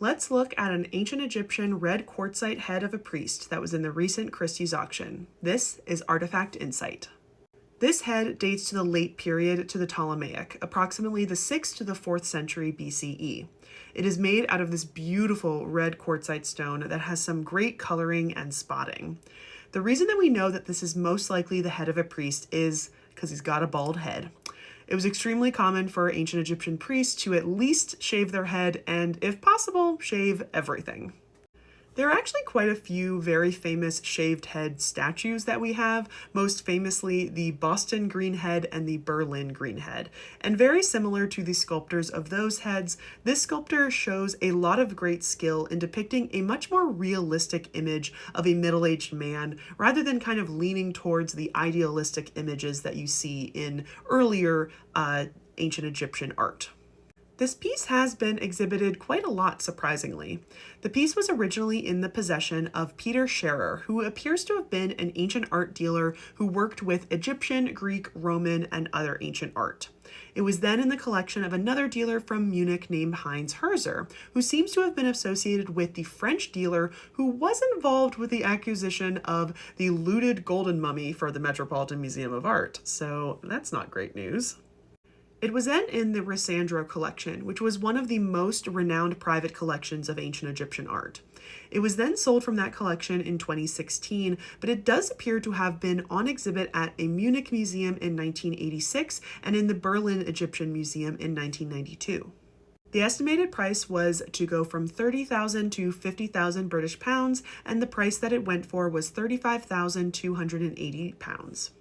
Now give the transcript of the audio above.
Let's look at an ancient Egyptian red quartzite head of a priest that was in the recent Christie's auction. This is Artifact Insight. This head dates to the late period to the Ptolemaic, approximately the 6th to the 4th century BCE. It is made out of this beautiful red quartzite stone that has some great coloring and spotting. The reason that we know that this is most likely the head of a priest is because he's got a bald head. It was extremely common for ancient Egyptian priests to at least shave their head and, if possible, shave everything. There are actually quite a few very famous shaved head statues that we have, most famously the Boston green head and the Berlin green head. And very similar to the sculptors of those heads, this sculptor shows a lot of great skill in depicting a much more realistic image of a middle-aged man, rather than kind of leaning towards the idealistic images that you see in earlier ancient Egyptian art. This piece has been exhibited quite a lot, surprisingly. The piece was originally in the possession of Peter Scherer, who appears to have been an ancient art dealer who worked with Egyptian, Greek, Roman, and other ancient art. It was then in the collection of another dealer from Munich named Heinz Herzer, who seems to have been associated with the French dealer who was involved with the acquisition of the looted golden mummy for the Metropolitan Museum of Art. So that's not great news. It was then in the Rissandro collection, which was one of the most renowned private collections of ancient Egyptian art. It was then sold from that collection in 2016, but it does appear to have been on exhibit at a Munich museum in 1986 and in the Berlin Egyptian Museum in 1992. The estimated price was to go from 30,000 to 50,000 British pounds, and the price that it went for was 35,280 pounds.